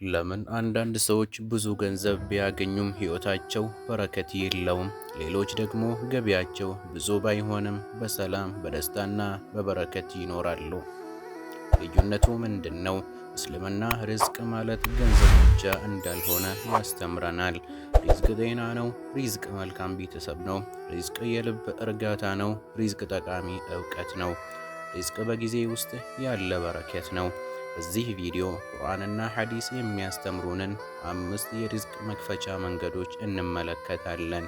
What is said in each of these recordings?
ለምን አንዳንድ ሰዎች ብዙ ገንዘብ ቢያገኙም ሕይወታቸው በረከት የለውም? ሌሎች ደግሞ ገቢያቸው ብዙ ባይሆንም በሰላም በደስታና በበረከት ይኖራሉ። ልዩነቱ ምንድነው? እስልምና ሪዝቅ ማለት ገንዘብ ብቻ እንዳልሆነ ያስተምረናል። ሪዝቅ ጤና ነው። ሪዝቅ መልካም ቤተሰብ ነው። ሪዝቅ የልብ እርጋታ ነው። ሪዝቅ ጠቃሚ ዕውቀት ነው። ሪዝቅ በጊዜ ውስጥ ያለ በረከት ነው። በዚህ ቪዲዮ ቁርአንና ሐዲስ የሚያስተምሩንን 5 የሪዝቅ መክፈቻ መንገዶች እንመለከታለን።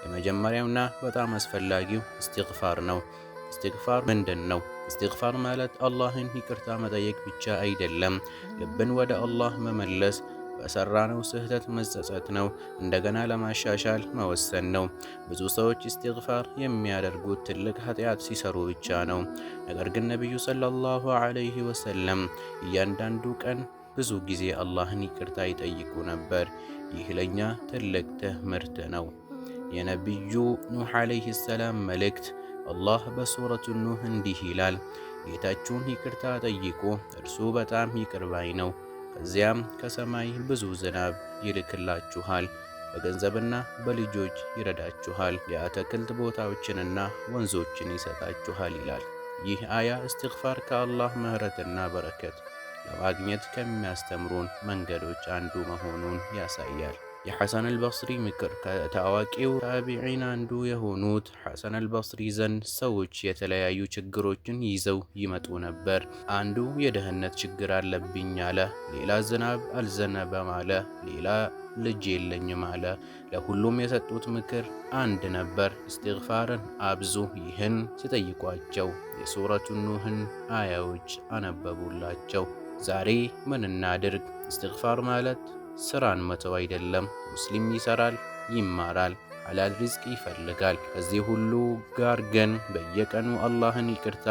የመጀመሪያውና በጣም አስፈላጊው ኢስቲግፋር ነው። ኢስቲግፋር ምንድን ነው? ኢስቲግፋር ማለት አላህን ይቅርታ መጠየቅ ብቻ አይደለም፣ ልብን ወደ አላህ መመለስ፣ በሰራነው ስህተት መጸጸት ነው፣ እንደገና ለማሻሻል መወሰን ነው። ብዙ ሰዎች ኢስቲግፋር የሚያደርጉት ትልቅ ኃጢአት ሲሰሩ ብቻ ነው። ነገር ግን ነቢዩ ሰለላሁ ዐለይሂ ወሰለም እያንዳንዱ ቀን ብዙ ጊዜ አላህን ይቅርታ ይጠይቁ ነበር። ይህ ለኛ ትልቅ ትምህርት ነው። የነቢዩ ኑህ ዐለይሂ ሰላም መልእክት አላህ በሱረቱ ኑህ እንዲህ ይላል፣ ጌታችሁን ይቅርታ ጠይቁ፣ እርሱ በጣም ይቅር ባይ ነው። ከዚያም ከሰማይ ብዙ ዝናብ ይልክላችኋል፣ በገንዘብና በልጆች ይረዳችኋል፣ የአትክልት ቦታዎችንና ወንዞችን ይሰጣችኋል ይላል። ይህ አያ ኢስቲግፋር ከአላህ ምህረትና በረከት ለማግኘት ከሚያስተምሩን መንገዶች አንዱ መሆኑን ያሳያል። የሐሰን አልበስሪ ምክር ከታዋቂው ታቢዒን አንዱ የሆኑት ሐሰን አልበስሪ ዘንድ ሰዎች የተለያዩ ችግሮችን ይዘው ይመጡ ነበር። አንዱ የደህንነት ችግር አለብኝ አለ፣ ሌላ ዝናብ አልዘነበም አለ፣ ሌላ ልጅ የለኝም አለ። ለሁሉም የሰጡት ምክር አንድ ነበር፣ ኢስቲግፋርን አብዙ። ይህን ሲጠይቋቸው የሱረቱ ኑህን አያዎች አነበቡላቸው። ዛሬ ምን እናድርግ? ኢስቲግፋር ማለት ስራን መተው አይደለም። ሙስሊም ይሰራል፣ ይማራል፣ ሐላል ሪዝቅ ይፈልጋል። ከዚህ ሁሉ ጋር ግን በየቀኑ አላህን ይቅርታ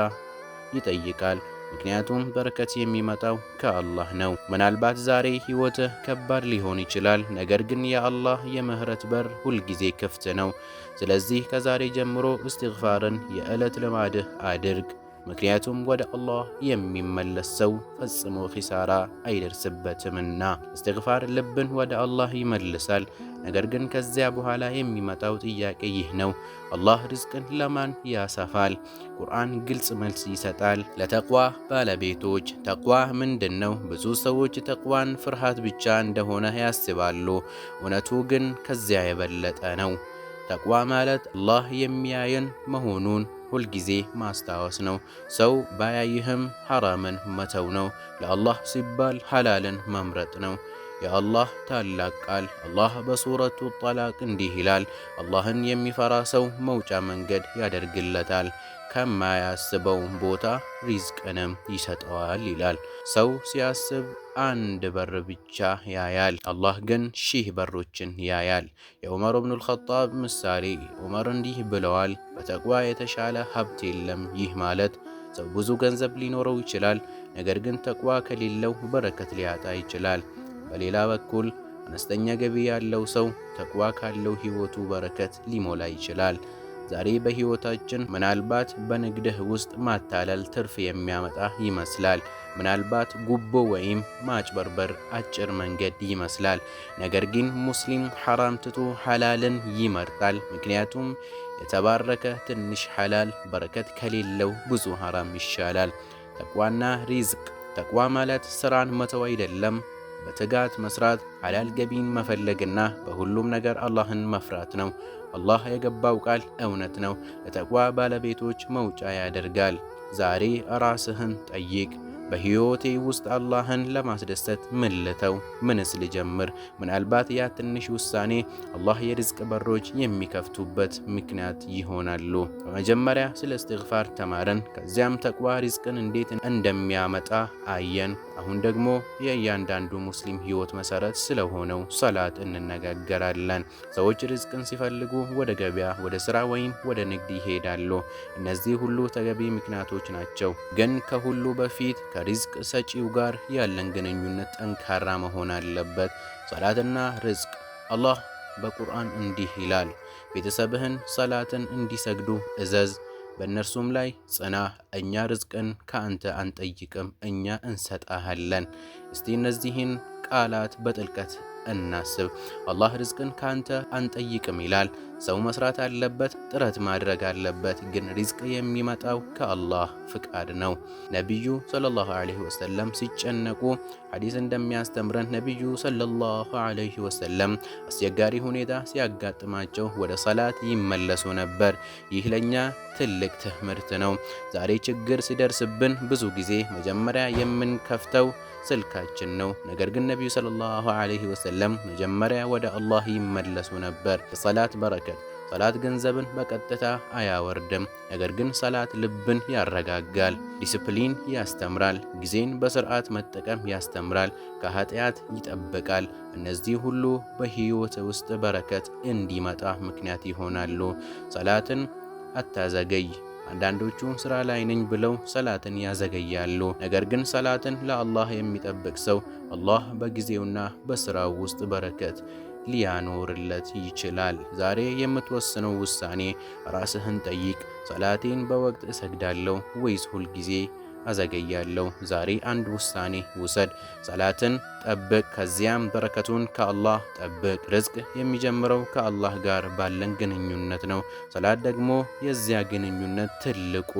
ይጠይቃል። ምክንያቱም በረከት የሚመጣው ከአላህ ነው። ምናልባት ዛሬ ሕይወትህ ከባድ ሊሆን ይችላል፣ ነገር ግን የአላህ የምህረት በር ሁልጊዜ ክፍት ነው። ስለዚህ ከዛሬ ጀምሮ ኢስቲግፋርን የዕለት ልማድህ አድርግ። ምክንያቱም ወደ አላህ የሚመለስ ሰው ፈጽሞ ኺሳራ አይደርስበትምና። ኢስቲግፋር ልብን ወደ አላህ ይመልሳል። ነገር ግን ከዚያ በኋላ የሚመጣው ጥያቄ ይህ ነው፣ አላህ ሪዝቅን ለማን ያሰፋል? ቁርአን ግልጽ መልስ ይሰጣል። ለተቅዋ ባለቤቶች። ተቅዋ ምንድን ነው? ብዙ ሰዎች ተቅዋን ፍርሃት ብቻ እንደሆነ ያስባሉ። እውነቱ ግን ከዚያ የበለጠ ነው። ተቅዋ ማለት አላህ የሚያየን መሆኑን ሁልጊዜ ማስታወስ ነው። ሰው ባያይህም ሐራምን መተው ነው። ለአላህ ሲባል ሐላልን መምረጥ ነው። የአላህ ታላቅ ቃል አላህ በሱረቱ ጠላቅ እንዲህ ይላል፣ አላህን የሚፈራ ሰው መውጫ መንገድ ያደርግለታል፣ ከማያስበው ቦታ ሪዝቅንም ይሰጠዋል ይላል። ሰው ሲያስብ አንድ በር ብቻ ያያል፣ አላህ ግን 1000 በሮችን ያያል። የዑመር ኢብኑል ኸጣብ ምሳሌ፣ ዑመር እንዲህ ብለዋል፣ በተቅዋ የተሻለ ሀብት የለም። ይህ ማለት ሰው ብዙ ገንዘብ ሊኖረው ይችላል፣ ነገር ግን ተቅዋ ከሌለው በረከት ሊያጣ ይችላል። በሌላ በኩል አነስተኛ ገቢ ያለው ሰው ተቅዋ ካለው ሕይወቱ በረከት ሊሞላ ይችላል። ዛሬ በሕይወታችን ምናልባት በንግድህ ውስጥ ማታለል ትርፍ የሚያመጣ ይመስላል። ምናልባት ጉቦ ወይም ማጭበርበር አጭር መንገድ ይመስላል። ነገር ግን ሙስሊም ሐራም ትቶ ሐላልን ይመርጣል። ምክንያቱም የተባረከ ትንሽ ሐላል በረከት ከሌለው ብዙ ሐራም ይሻላል። ተቅዋና ሪዝቅ። ተቅዋ ማለት ስራን መተው አይደለም፣ በትጋት መስራት፣ ሐላል ገቢን መፈለግና በሁሉም ነገር አላህን መፍራት ነው። አላህ የገባው ቃል እውነት ነው፣ ለተቅዋ ባለቤቶች መውጫ ያደርጋል። ዛሬ ራስህን ጠይቅ፣ በሕይወቴ ውስጥ አላህን ለማስደሰት ምን ልተው? ምንስ ልጀምር? ምናልባት ያ ትንሽ ውሳኔ አላህ የሪዝቅ በሮች የሚከፍቱበት ምክንያት ይሆናሉ። በመጀመሪያ ስለ ኢስቲግፋር ተማረን፣ ከዚያም ተቅዋ ሪዝቅን እንዴት እንደሚያመጣ አየን። አሁን ደግሞ የእያንዳንዱ ሙስሊም ሕይወት መሰረት ስለሆነው ሰላት እንነጋገራለን። ሰዎች ሪዝቅን ሲፈልጉ ወደ ገበያ፣ ወደ ሥራ ወይም ወደ ንግድ ይሄዳሉ። እነዚህ ሁሉ ተገቢ ምክንያቶች ናቸው። ግን ከሁሉ በፊት ከሪዝቅ ሰጪው ጋር ያለን ግንኙነት ጠንካራ መሆን አለበት። ሰላትና ሪዝቅ። አላህ በቁርአን እንዲህ ይላል፣ ቤተሰብህን ሰላትን እንዲሰግዱ እዘዝ፣ በእነርሱም ላይ ጽና፣ እኛ ርዝቅን ከአንተ አንጠይቅም፣ እኛ እንሰጣሃለን። እስቲ እነዚህን ቃላት በጥልቀት እናስብ። አላህ ሪዝቅን ካንተ አንጠይቅም ይላል። ሰው መስራት አለበት፣ ጥረት ማድረግ አለበት። ግን ሪዝቅ የሚመጣው ከአላህ ፍቃድ ነው። ነቢዩ ሰለላሁ ዐለይሂ ወሰለም ሲጨነቁ ሐዲስ እንደሚያስተምረን ነቢዩ ሰለላሁ ዐለይሂ ወሰለም አስቸጋሪ ሁኔታ ሲያጋጥማቸው ወደ ሰላት ይመለሱ ነበር። ይህ ለኛ ትልቅ ትምህርት ነው። ዛሬ ችግር ሲደርስብን ብዙ ጊዜ መጀመሪያ የምንከፍተው ስልካችን ነው። ነገር ግን ነቢዩ ሰለላሁ ዐለይሂ ወሰለም መጀመሪያ ወደ አላህ ይመለሱ ነበር። የሰላት በረከት። ሰላት ገንዘብን በቀጥታ አያወርድም፣ ነገር ግን ሰላት ልብን ያረጋጋል፣ ዲስፕሊን ያስተምራል፣ ጊዜን በስርዓት መጠቀም ያስተምራል፣ ከኃጢአት ይጠብቃል። እነዚህ ሁሉ በህይወት ውስጥ በረከት እንዲመጣ ምክንያት ይሆናሉ። ሰላትን አታዘገይ። አንዳንዶቹ ስራ ላይ ነኝ ብለው ሰላትን ያዘገያሉ። ነገር ግን ሰላትን ለአላህ የሚጠብቅ ሰው አላህ በጊዜውና በስራው ውስጥ በረከት ሊያኖርለት ይችላል። ዛሬ የምትወስነው ውሳኔ ራስህን ጠይቅ። ሰላቴን በወቅት እሰግዳለሁ ወይስ ሁልጊዜ አዘገያለሁ? ዛሬ አንድ ውሳኔ ውሰድ። ሰላትን ጠብቅ፣ ከዚያም በረከቱን ከአላህ ጠብቅ። ርዝቅ የሚጀምረው ከአላህ ጋር ባለን ግንኙነት ነው። ሰላት ደግሞ የዚያ ግንኙነት ትልቁ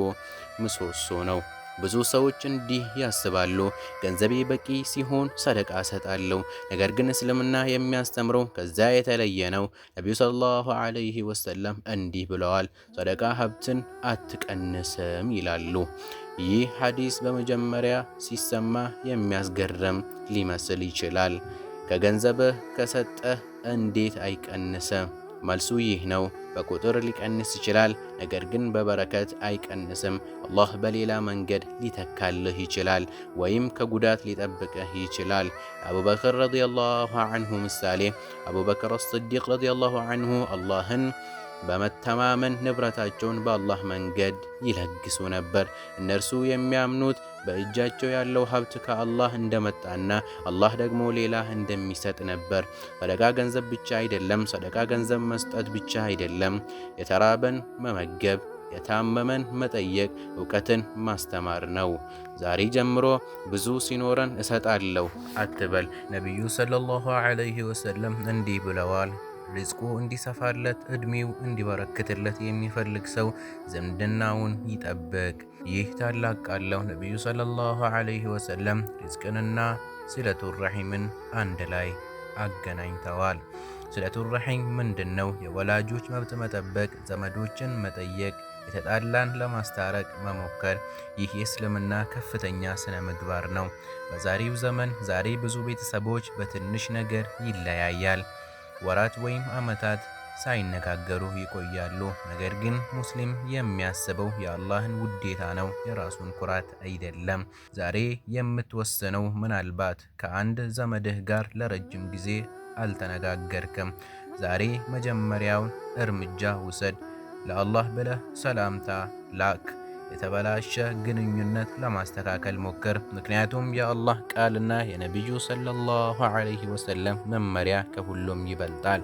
ምሰሶ ነው። ብዙ ሰዎች እንዲህ ያስባሉ፣ ገንዘቤ በቂ ሲሆን ሰደቃ እሰጣለሁ። ነገር ግን እስልምና የሚያስተምረው ከዛ የተለየ ነው። ነቢዩ ሰለላሁ ዐለይሂ ወሰለም እንዲህ ብለዋል፣ ሰደቃ ሀብትን አትቀንስም ይላሉ። ይህ ሐዲስ በመጀመሪያ ሲሰማ የሚያስገርም ሊመስል ይችላል። ከገንዘብህ ከሰጠህ እንዴት አይቀንስም? መልሱ ይህ ነው። በቁጥር ሊቀንስ ይችላል፣ ነገር ግን በበረከት አይቀንስም። አላህ በሌላ መንገድ ሊተካልህ ይችላል፣ ወይም ከጉዳት ሊጠብቅህ ይችላል። አቡበክር ረዲየላሁ ዐንሁ ምሳሌ፣ አቡበክር አስሲዲቅ ረዲየላሁ ዐንሁ አላህን በመተማመን ንብረታቸውን በአላህ መንገድ ይለግሱ ነበር። እነርሱ የሚያምኑት በእጃቸው ያለው ሀብት ከአላህ እንደመጣና አላህ ደግሞ ሌላ እንደሚሰጥ ነበር። ሰደቃ ገንዘብ ብቻ አይደለም። ሰደቃ ገንዘብ መስጠት ብቻ አይደለም። የተራበን መመገብ፣ የታመመን መጠየቅ፣ እውቀትን ማስተማር ነው። ዛሬ ጀምሮ ብዙ ሲኖረን እሰጣለሁ አትበል። ነቢዩ ሰለላሁ ዐለይሂ ወሰለም እንዲህ ብለዋል፣ ሪዝቁ እንዲሰፋለት እድሜው እንዲበረክትለት የሚፈልግ ሰው ዝምድናውን ይጠብቅ። ይህ ታላቅ ቃል ነው። ነቢዩ ሰለላሁ ዐለይሂ ወሰለም ሪዝቅንና ሲለቱር ረሒምን አንድ ላይ አገናኝተዋል። ሲለቱር ረሒም ምንድን ነው? የወላጆች መብት መጠበቅ፣ ዘመዶችን መጠየቅ፣ የተጣላን ለማስታረቅ መሞከር። ይህ የእስልምና ከፍተኛ ስነ ምግባር ነው። በዛሬው ዘመን ዛሬ ብዙ ቤተሰቦች በትንሽ ነገር ይለያያል። ወራት ወይም ዓመታት ሳይነጋገሩ ይቆያሉ። ነገር ግን ሙስሊም የሚያስበው የአላህን ውዴታ ነው፣ የራሱን ኩራት አይደለም። ዛሬ የምትወስነው ምናልባት ከአንድ ዘመድህ ጋር ለረጅም ጊዜ አልተነጋገርክም። ዛሬ መጀመሪያውን እርምጃ ውሰድ። ለአላህ ብለህ ሰላምታ ላክ። የተበላሸ ግንኙነት ለማስተካከል ሞክር። ምክንያቱም የአላህ ቃልና የነቢዩ ሰለላሁ ዐለይሂ ወሰለም መመሪያ ከሁሉም ይበልጣል።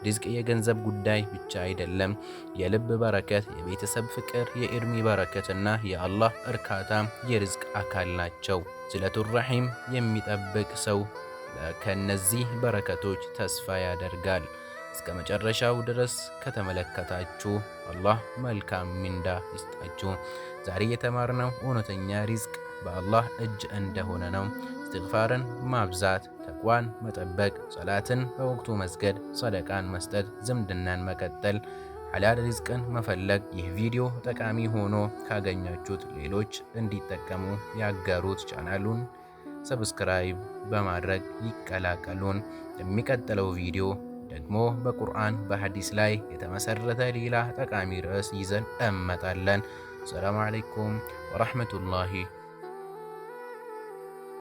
ሪዝቅ የገንዘብ ጉዳይ ብቻ አይደለም። የልብ በረከት፣ የቤተሰብ ፍቅር፣ የዕድሜ በረከትና የአላህ እርካታ የሪዝቅ አካል ናቸው። ሲለቱር ረሒም የሚጠብቅ ሰው ከነዚህ በረከቶች ተስፋ ያደርጋል። እስከ መጨረሻው ድረስ ከተመለከታችሁ አላህ መልካም ሚንዳ ይስጣችሁ። ዛሬ የተማርነው እውነተኛ ሪዝቅ በአላህ እጅ እንደሆነ ነው። እስትግፋርን ማብዛት፣ ተቅዋን መጠበቅ፣ ሰላትን በወቅቱ መስገድ፣ ሰደቃን መስጠት፣ ዝምድናን መቀጠል፣ ሐላል ሪዝቅን መፈለግ። ይህ ቪዲዮ ጠቃሚ ሆኖ ካገኛችሁት ሌሎች እንዲጠቀሙ ያጋሩት። ቻናሉን ሰብስክራይብ በማድረግ ይቀላቀሉን። የሚቀጥለው ቪዲዮ ደግሞ በቁርአን በሐዲስ ላይ የተመሰረተ ሌላ ጠቃሚ ርዕስ ይዘን እንመጣለን። ሰላም አለይኩም ወራህመቱላሂ